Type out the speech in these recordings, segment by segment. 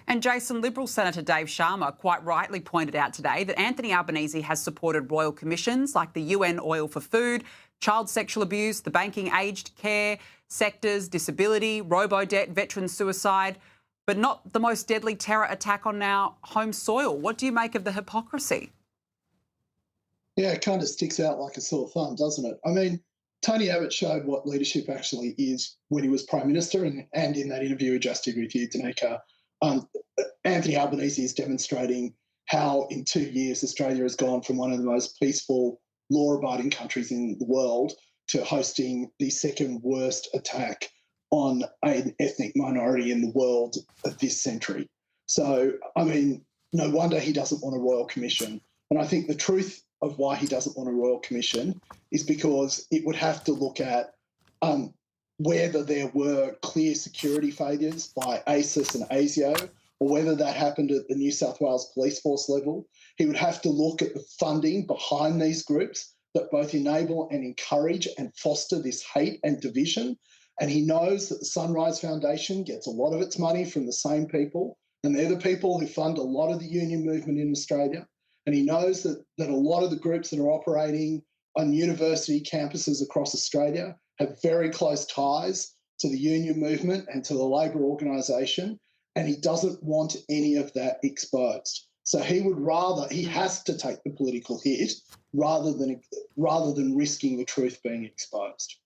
And Jason, Liberal Senator Dave Sharma quite rightly pointed out today that Anthony Albanese has supported royal commissions like the UN Oil for Food, child sexual abuse, the banking aged care sectors, disability, robo-debt, veteran suicide, but not the most deadly terror attack on our home soil. What do you make of the hypocrisy? Yeah, it kind of sticks out like a sore thumb, doesn't it? I mean, Tony Abbott showed what leadership actually is when he was Prime Minister, and in that interview we just did with you, Danica, Anthony Albanese is demonstrating how in 2 years Australia has gone from one of the most peaceful, law-abiding countries in the world to hosting the second worst attack on an ethnic minority in the world of this century. So, I mean, no wonder he doesn't want a royal commission. And I think the truth of why he doesn't want a royal commission is because it would have to look at whether there were clear security failures by ASIS and ASIO, or whether that happened at the New South Wales Police Force level. He would have to look at the funding behind these groups that both enable and encourage and foster this hate and division. And he knows that the Sunrise Foundation gets a lot of its money from the same people, and they're the people who fund a lot of the union movement in Australia. And he knows that a lot of the groups that are operating on university campuses across Australia have very close ties to the union movement and to the Labor organisation, and he doesn't want any of that exposed. So he has to take the political hit rather than risking the truth being exposed.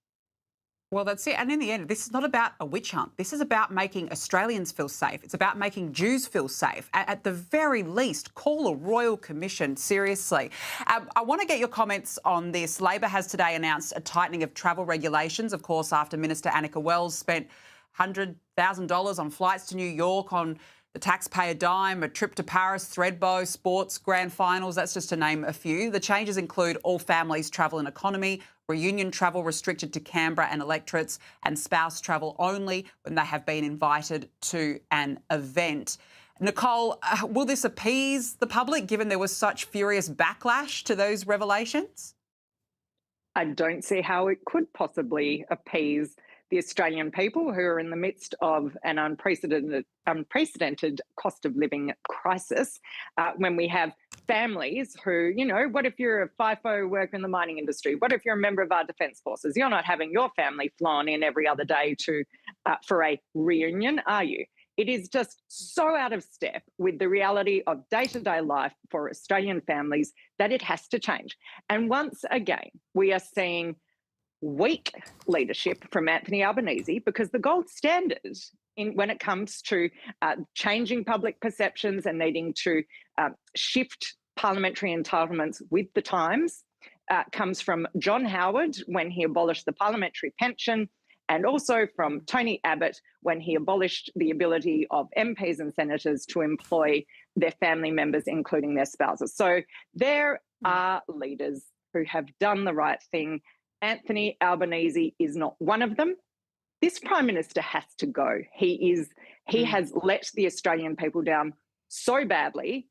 Well, that's it. And in the end, this is not about a witch hunt. This is about making Australians feel safe. It's about making Jews feel safe. At the very least, call a royal commission seriously. I want to get your comments on this. Labor has today announced a tightening of travel regulations, of course, after Minister Annika Wells spent $100,000 on flights to New York on the taxpayer dime, a trip to Paris, Thredbo, sports, grand finals, that's just to name a few. The changes include all families travel in economy, reunion travel restricted to Canberra and electorates, and spouse travel only when they have been invited to an event. Nicole, will this appease the public, given there was such furious backlash to those revelations? I don't see how it could possibly appease the Australian people who are in the midst of an unprecedented cost of living crisis, when we have families who, what if you're a FIFO worker in the mining industry? What if you're a member of our defence forces? You're not having your family flown in every other day for a reunion, are you? It is just so out of step with the reality of day-to-day life for Australian families that it has to change. And once again, we are seeing weak leadership from Anthony Albanese, because the gold standard when it comes to changing public perceptions and needing to shift parliamentary entitlements with the times comes from John Howard when he abolished the parliamentary pension, and also from Tony Abbott when he abolished the ability of MPs and senators to employ their family members, including their spouses. So there are leaders who have done the right thing. Anthony Albanese is not one of them. This Prime Minister has to go. He has let the Australian people down so badly.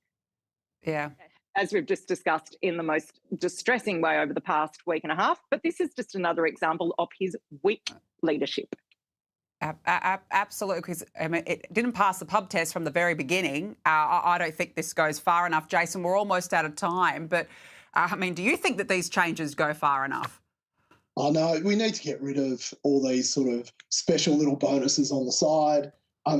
Yeah. As we've just discussed, in the most distressing way over the past week and a half. But this is just another example of his weak leadership. Absolutely, because it didn't pass the pub test from the very beginning. I don't think this goes far enough. Jason, we're almost out of time. But, do you think that these changes go far enough? I know we need to get rid of all these sort of special little bonuses on the side.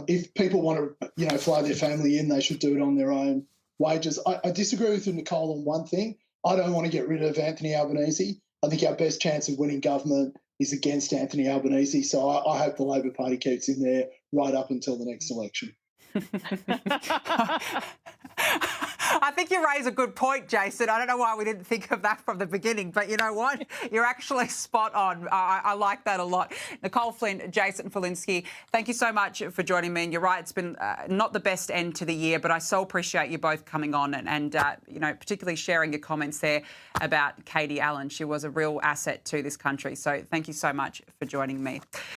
If people want to, fly their family in, they should do it on their own wages. I disagree with you, Nicole, on one thing. I don't want to get rid of Anthony Albanese. I think our best chance of winning government is against Anthony Albanese. So I hope the Labor Party keeps him there right up until the next election. I think you raise a good point, Jason. I don't know why we didn't think of that from the beginning, but you know what? You're actually spot on. I like that a lot. Nicole Flynn, Jason Falinski, thank you so much for joining me. And you're right, it's been not the best end to the year, but I so appreciate you both coming on and particularly sharing your comments there about Katie Allen. She was a real asset to this country. So thank you so much for joining me.